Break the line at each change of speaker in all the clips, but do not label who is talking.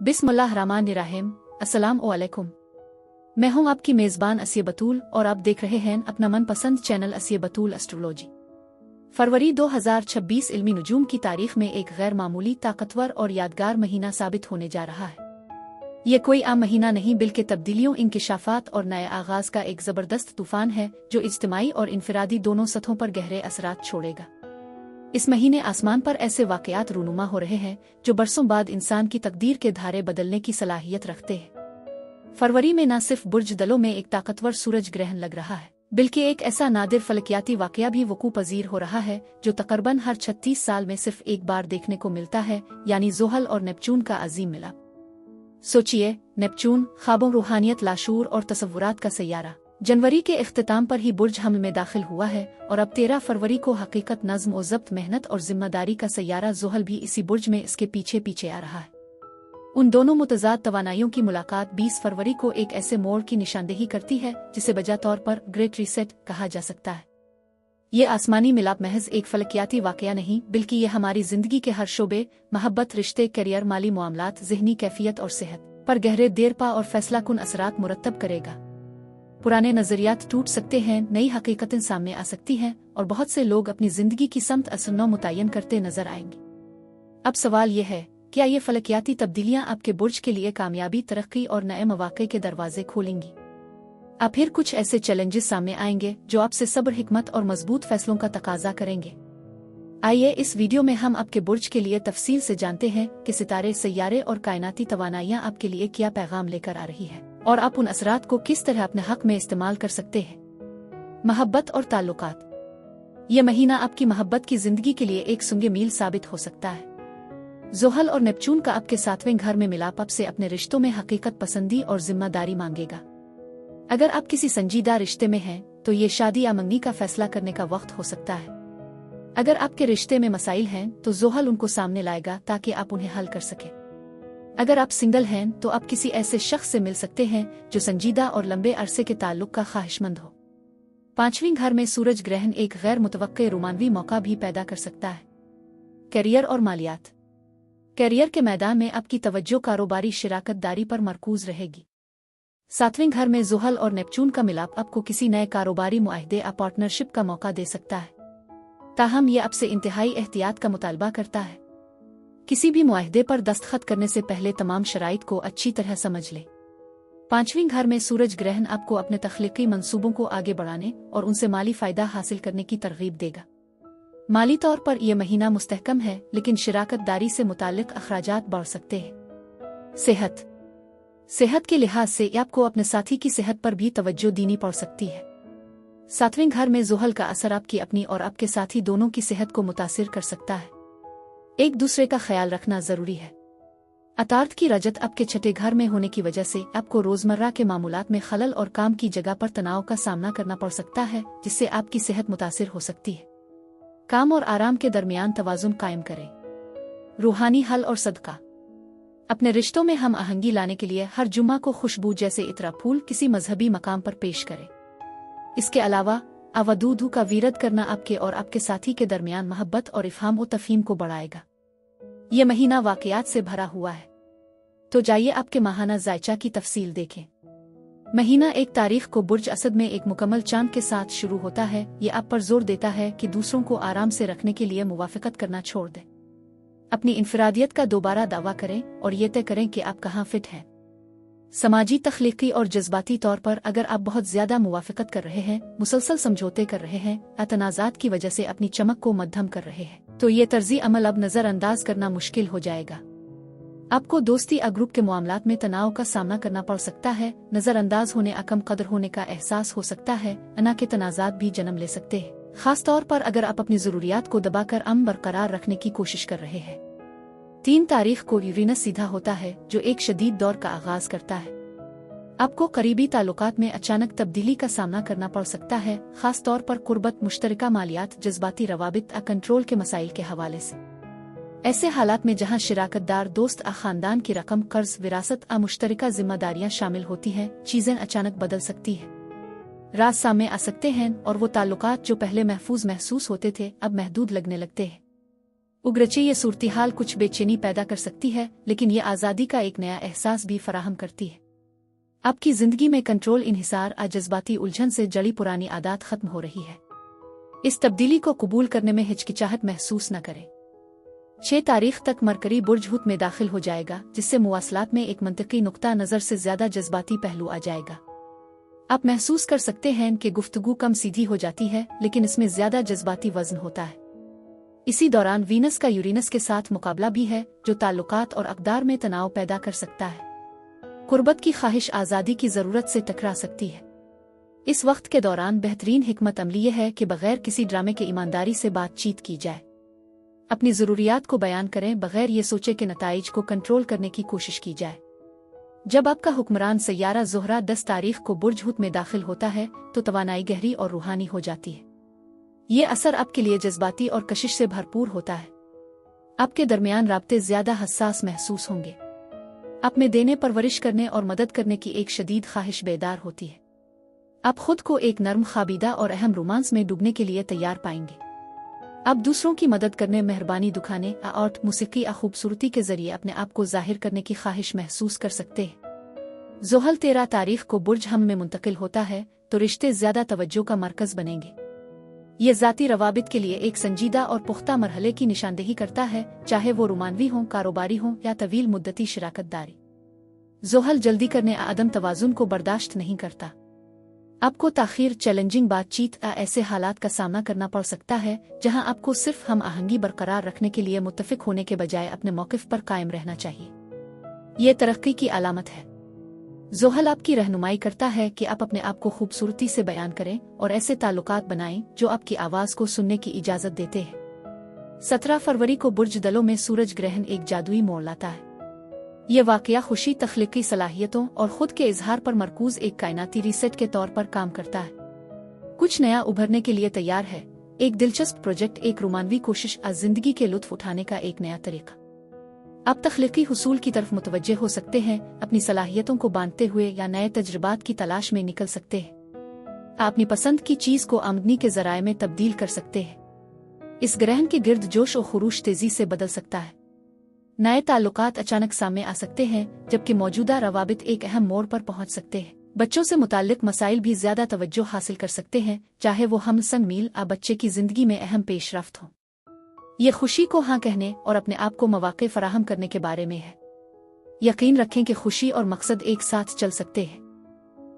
बिस्मिल्लाहिर्रहमानिर्रहीम। अस्सलाम वालेकुम। मैं हूं आपकी मेज़बान असिया बतूल और आप देख रहे हैं अपना मनपसंद चैनल असिया बतूल एस्ट्रोलॉजी। फरवरी 2026 इल्मी नुजूम की तारीख में एक गैर मामूली, ताकतवर और यादगार महीना साबित होने जा रहा है। ये कोई आम महीना नहीं बल्कि तब्दीलियों, इंकिशाफात और नए आगाज का एक ज़बरदस्त तूफान है जो इज्तिमाई और इनफरादी दोनों सतहों पर गहरे असरात छोड़ेगा। इस महीने आसमान पर ऐसे वाक़यात रूनुमा हो रहे हैं जो बरसों बाद इंसान की तकदीर के धारे बदलने की सलाहियत रखते हैं। फरवरी में न सिर्फ बुर्ज दलों में एक ताकतवर सूरज ग्रहण लग रहा है, बल्कि एक ऐसा नादिर फलकियाती वाक़या भी वकू पजीर हो रहा है जो तकरीबन हर 36 साल में सिर्फ एक बार देखने को मिलता है, यानी ज़ोहल और नेपच्यून का अजीम मिलाप। सोचिए, नेपच्यून, ख्वाबों, रूहानियत, लाशूर और तसव्वुरात का सैयारा, जनवरी के इख्तिताम पर ही बुर्ज हमल में दाखिल हुआ है और अब 13 फरवरी को हकीकत, नज़्म और ज़ब्त, मेहनत और जिम्मेदारी का सैयारा ज़ोहल भी इसी बुर्ज में इसके पीछे पीछे आ रहा है। उन दोनों मुतज़ाद तवानाइयों की मुलाकात 20 फरवरी को एक ऐसे मोड़ की निशानदेही करती है जिसे बजा तौर पर ग्रेट रीसेट कहा जा सकता है। ये आसमानी मिलाप महज एक फलकियाती वाक़या नहीं, बल्कि ये हमारी ज़िंदगी के हर शोबे, मोहब्बत, रिश्ते, करियर, माली मामलात, ज़हनी कैफियत और सेहत पर गहरे, देरपा और फैसलाकुन असरात मुरत्तब करेगा। पुराने नज़रियात टूट सकते हैं, नई हकीकतें सामने आ सकती हैं और बहुत से लोग अपनी ज़िंदगी की समत असरनौ मुतय्यन करते नजर आएंगे। अब सवाल ये है, क्या ये फलकियाती तब्दीलियां आपके बुर्ज के लिए कामयाबी, तरक्की और नए मौक़े के दरवाजे खोलेंगी? अब फिर कुछ ऐसे चैलेंजेस सामने आएंगे जो आपसे सब्र, हिकमत और मजबूत फैसलों का तकाजा करेंगे। आइए इस वीडियो में हम आपके बुर्ज के लिए तफसील से जानते हैं कि सितारे, सैयारे और कायनाती तवानाइयाँ आपके लिए क्या पैगाम लेकर आ रही है और आप उन असरात को किस तरह अपने हक में इस्तेमाल कर सकते हैं। मोहब्बत और ताल्लुकात। यह महीना आपकी मोहब्बत की जिंदगी के लिए एक सुंगे मील साबित हो सकता है। ज़ोहल और नेपच्यून का आपके 7वें घर में मिलाप आपसे अपने रिश्तों में हकीकत पसंदी और जिम्मेदारी मांगेगा। अगर आप किसी संजीदा रिश्ते में हैं तो ये शादी या मंगनी का फैसला करने का वक्त हो सकता है। अगर आपके रिश्ते में मसाइल हैं तो ज़ोहल उनको सामने लाएगा ताकि आप उन्हें हल कर सकें। अगर आप सिंगल हैं तो आप किसी ऐसे शख्स से मिल सकते हैं जो संजीदा और लंबे अरसे के ताल्लुक का ख्वाहिशमंद हो। 5वें घर में सूरज ग्रहण एक गैर मुतवक्के रोमानवी मौका भी पैदा कर सकता है। करियर और मालियात। करियर के मैदान में आपकी तवज्जो कारोबारी शिराकतदारी पर मरकूज रहेगी। 7वें घर में ज़ोहल और नेपच्यून का मिलाप आपको किसी नए कारोबारी मुआहदे या पार्टनरशिप का मौका दे सकता है, ताहम यह आपसे इंतहाई एहतियात का मुतालबा करता है। किसी भी मुआहदे पर दस्तखत करने से पहले तमाम शराइत को अच्छी तरह समझ लें। 5वें घर में सूरज ग्रहण आपको अपने तख्लीकी मंसूबों को आगे बढ़ाने और उनसे माली फ़ायदा हासिल करने की तरगीब देगा। माली तौर पर यह महीना मुस्तहकम है, लेकिन शिराकतदारी से मुताल्लिक अखराजात बढ़ सकते हैं। सेहत के लिहाज से आपको अपने साथी की सेहत पर भी तवज्जो देनी पड़ सकती है। 7वें घर में ज़ोहल का असर आपकी अपनी और आपके साथी दोनों की सेहत को मुतासिर कर सकता है। एक दूसरे का ख्याल रखना जरूरी है। अतार्थ की रजत आपके 6ठे घर में होने की वजह से आपको रोजमर्रा के मामूलात में खलल और काम की जगह पर तनाव का सामना करना पड़ सकता है, जिससे आपकी सेहत मुतासिर हो सकती है। काम और आराम के दरमियान तवाज़ुन कायम करें। रूहानी हल और सदका। अपने रिश्तों में हम आहंगी लाने के लिए हर जुम्मा को खुशबू जैसे इतरा फूल किसी मजहबी मकाम पर पेश करें। इसके अलावा अवधूधू का वीरत करना आपके और आपके साथी के दरमियान मोहब्बत और इफ़हाम व तफ़हीम को बढ़ाएगा। यह महीना वाक़यात से भरा हुआ है, तो जाइए आपके माहाना ज़ायचा की तफसील देखें। महीना 1 तारीख को बुर्ज असद में एक मुकम्मल चांद के साथ शुरू होता है। ये आप पर जोर देता है कि दूसरों को आराम से रखने के लिए मुवाफ़क़त करना छोड़ दें। अपनी इनफरादियत का दोबारा दावा करें और ये तय करें कि आप कहाँ फिट हैं। समाजी, तख्लीकी और जज्बाती तौर पर अगर आप बहुत ज्यादा मुवाफ़क़त कर रहे हैं, मुसलसल समझौते कर रहे हैं, तनाज़ात की वजह से अपनी चमक को मध्यम कर रहे हैं, तो ये तर्ज़ी अमल अब नज़रअंदाज करना मुश्किल हो जाएगा। आपको दोस्ती या ग्रुप के मामलात में तनाव का सामना करना पड़ सकता है। नज़रअंदाज होने या कम कदर होने का एहसास हो सकता है। अना के तनाज़ात भी जन्म ले सकते हैं, खास तौर पर अगर आप अपनी ज़रूरियात को दबाकर अमन बरकरार रखने की कोशिश कर रहे हैं। 3 तारीख को यूरेनस सीधा होता है, जो एक शदीद दौर का आगाज करता है। आपको करीबी ताल्लुकात में अचानक तब्दीली का सामना करना पड़ सकता है, खास तौर पर कुर्बत, मुश्तरका मालियात, जज्बाती रवाबित या कंट्रोल के मसाइल के हवाले से। ऐसे हालात में जहां शिराकतदार, दोस्त या खानदान की रकम, कर्ज, विरासत या मुश्तरका जिम्मेदारियां शामिल होती हैं, चीजें अचानक बदल सकती हैं। राज सामने आ सकते हैं और वो ताल्लुकात जो पहले महफूज महसूस होते थे अब महदूद लगने लगते हैं। उगरचे ये सूरत-ए-हाल कुछ बेचैनी पैदा कर सकती है, लेकिन ये आज़ादी का एक नया एहसास भी फराहम करती है। आपकी ज़िंदगी में कंट्रोल, इन्हिसार और जज्बाती उलझन से जड़ी पुरानी आदत खत्म हो रही है। इस तब्दीली को कबूल करने में हिचकिचाहट महसूस न करें। 6 तारीख तक मरकरी बुर्ज हुत में दाखिल हो जाएगा, जिससे मुवासलात में एक मंतकी नुक्ता नज़र से ज़्यादा जज्बाती पहलू आ जाएगा। आप महसूस कर सकते हैं कि गुफ्तगू कम सीधी हो जाती है, लेकिन इसमें ज़्यादा जज्बाती वज़न होता है। इसी दौरान वीनस का यूरेनस के साथ मुकाबला भी है, जो ताल्लुकात और अक़दार में तनाव पैदा कर सकता है। कुर्बत की ख्वाहिश आज़ादी की ज़रूरत से टकरा सकती है। इस वक्त के दौरान बेहतरीन हिकमत अमली यह है कि बग़ैर किसी ड्रामे के ईमानदारी से बातचीत की जाए। अपनी ज़रूरियात को बयान करें, बग़ैर ये सोचे कि नताइज को कंट्रोल करने की कोशिश की जाए। जब आपका हुक्मरान सैयारा ज़ोहरा 10 तारीख को बुर्ज हुत में दाखिल होता है, तो तवानाई गहरी और रूहानी हो जाती है। ये असर आपके लिए जज्बाती और कशिश से भरपूर होता है। आपके दरमियान राब्ते ज़्यादा हसास महसूस होंगे। आप में देने, परवरिश करने और मदद करने की एक शदीद ख्वाहिश बेदार होती है। आप खुद को एक नर्म, खाबीदा और अहम रोमांस में डूबने के लिए तैयार पाएंगे। आप दूसरों की मदद करने, मेहरबानी दिखाने, आर्ट, मूसीकी या खूबसूरती के जरिए अपने आप को जाहिर करने की ख्वाहिश महसूस कर सकते हैं। ज़ोहल 13 तारीख को बुर्ज हम में मुंतकिल होता है, तो रिश्ते ज़्यादा तवज्जो का मरकज़ बनेंगे। ये ज़ाती रवाबित के लिए एक संजीदा और पुख्ता मरहले की निशानदेही करता है, चाहे वो रोमानवी हों, कारोबारी हों या तवील मुद्दती शिराकतदारी। ज़ोहल जल्दी करने, आदम तवाज़ुन को बर्दाश्त नहीं करता। आपको ताख़ीर, चैलेंजिंग बातचीत या ऐसे हालात का सामना करना पड़ सकता है जहां आपको सिर्फ हम आहंगी बरकरार रखने के लिए मुत्तफ़िक होने के बजाय अपने मौक़िफ़ पर कायम रहना चाहिए। ये तरक्की की अलामत है। ज़ोहल आपकी रहनुमाई करता है कि आप अपने आप को खूबसूरती से बयान करें और ऐसे ताल्लुकात बनाएं जो आपकी आवाज़ को सुनने की इजाज़त देते हैं। 17 फरवरी को बुर्ज दलों में सूरज ग्रहण एक जादुई मोड़ लाता है। ये वाक़या खुशी, तख्लीकी सलाहियतों और खुद के इजहार पर मरकूज एक कायनाती रीसेट के तौर पर काम करता है। कुछ नया उभरने के लिए तैयार है। एक दिलचस्प प्रोजेक्ट, एक रोमानवी कोशिश, ज़िंदगी के लुत्फ उठाने का एक नया तरीका। आप तख्लीकी हुसूल की तरफ मुतवज्जे हो सकते हैं, अपनी सलाहियतों को बांटते हुए या नए तजुर्बात की तलाश में निकल सकते हैं। आप अपनी पसंद की चीज़ को आमदनी के ज़राए में तब्दील कर सकते हैं। इस ग्रहण के गिर्द जोश और खुरूश तेजी से बदल सकता है। नए ताल्लुकात अचानक सामने आ सकते हैं, जबकि मौजूदा रवाबित एक अहम मोड़ पर पहुंच सकते हैं। बच्चों से मुताल्लिक मसाइल भी ज़्यादा तवज्जो हासिल कर सकते हैं, चाहे वो हमसंग मील आ बच्चे की ज़िंदगी में अहम पेशरफ्त हो। ये खुशी को हाँ कहने और अपने आप को मौक़े फराहम करने के बारे में है। यकीन रखें कि खुशी और मकसद एक साथ चल सकते हैं।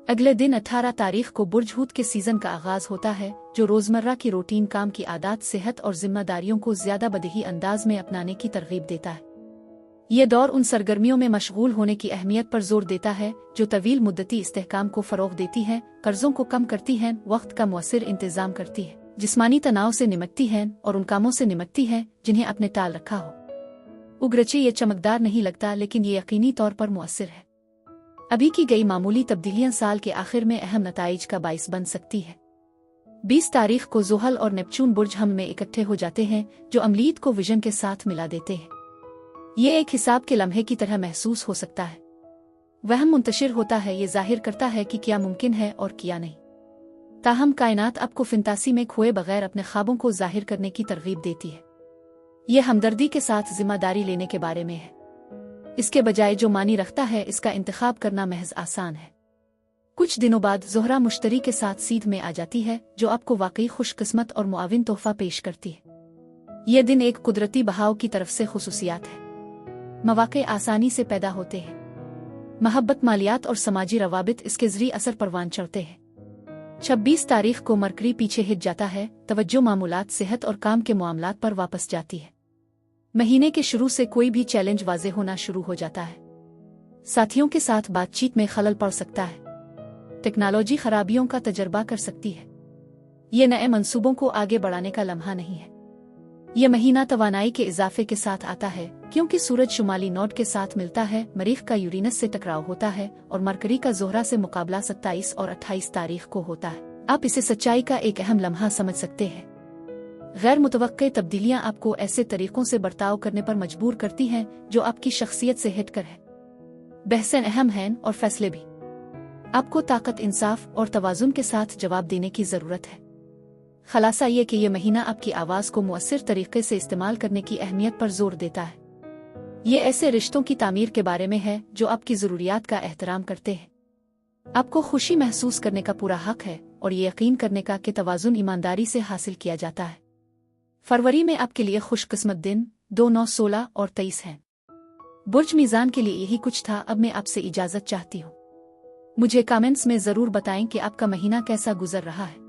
अगले दिन 18 तारीख को बुर्ज हुत के सीज़न का आगाज़ होता है, जो रोज़मर्रा की रूटीन, काम की आदत, सेहत और जिम्मेदारियों को ज़्यादा बदही अंदाज में अपनाने की तरगीब देता है। ये दौर उन सरगर्मियों में मशगूल होने की अहमियत पर जोर देता है जो तवील मुद्दती इस्तेहकाम को फ़रोग़ देती हैं, कर्ज़ों को कम करती हैं, वक्त का मुअस्सिर इंतज़ाम करती है, जिस्मानी तनाव से निमटती हैं और उन कामों से निमटती हैं जिन्हें आपने टाल रखा हो। उगरचे ये चमकदार नहीं लगता, लेकिन ये यकीनी तौर पर मुअस्सिर है। अभी की गई मामूली तब्दीलियां साल के आखिर में अहम नताइज का बाइस बन सकती है। 20 तारीख को ज़ोहल और नेपच्यून बुर्ज हम में इकट्ठे हो जाते हैं, जो अमलीद को विजन के साथ मिला देते हैं। ये एक हिसाब के लम्हे की तरह महसूस हो सकता है। वहम मुंतशिर होता है, ये जाहिर करता है कि क्या मुमकिन है और क्या नहीं। ताहम कायनात आपको फिंतासी में खोए बगैर अपने ख्वाबों को जाहिर करने की तरगीब देती है। ये हमदर्दी के साथ जिम्मेदारी लेने के बारे में है। इसके बजाय जो मानी रखता है, इसका इंतखाब करना महज आसान है। कुछ दिनों बाद ज़ोहरा मुश्तरी के साथ सीध में आ जाती है, जो आपको वाकई खुशकिस्मत और मुआविन तोहफा पेश करती है। यह दिन एक कुदरती बहाव की तरफ से खुसूसियात है। मौक़े आसानी से पैदा होते हैं। महब्बत, मालियात और समाजी रवाबित इसके ज़रिए असर परवान चढ़ते हैं। 26 तारीख को मरकरी पीछे हिट जाता है, तवज्जो मामूलात, सेहत और काम के मामलात पर वापस जाती है। महीने के शुरू से कोई भी चैलेंज वाज़े होना शुरू हो जाता है। साथियों के साथ बातचीत में खलल पड़ सकता है। टेक्नोलॉजी खराबियों का तजर्बा कर सकती है। ये नए मंसूबों को आगे बढ़ाने का लम्हा नहीं है। ये महीना तवानाई के इजाफे के साथ आता है, क्योंकि सूरज शुमाली नोड के साथ मिलता है, मरीख का यूरेनस से टकराव होता है और मरकरी का ज़ोहरा से मुकाबला 27 और 28 तारीख को होता है। आप इसे सच्चाई का एक अहम लम्हा समझ सकते हैं। गैर मुतवक्के तब्दीलियां आपको ऐसे तरीकों से बर्ताव करने पर मजबूर करती हैं जो आपकी शख्सियत से हट कर है। बहसें अहम हैं और फैसले भी। आपको ताकत, इंसाफ और तवाज़ुन के साथ जवाब देने की ज़रूरत है। خلاصہ یہ کہ یہ مہینہ آپ کی آواز کو مؤثر طریقے سے استعمال کرنے کی اہمیت پر زور دیتا ہے۔ یہ ایسے رشتوں کی تعمیر کے بارے میں ہے جو آپ کی ضروریات کا احترام کرتے ہیں۔ آپ کو خوشی محسوس کرنے کا پورا حق ہے اور یہ یقین کرنے کا کہ توازن ایمانداری سے حاصل کیا جاتا ہے۔ فروری میں آپ کے لیے خوش قسمت دن 2، 9، 16 اور 23 ہیں۔ برج میزان کے لیے یہی کچھ تھا۔ اب میں آپ سے اجازت چاہتی ہوں۔ مجھے کامنٹس میں ضرور بتائیں کہ آپ کا مہینہ کیسا گزر رہا ہے۔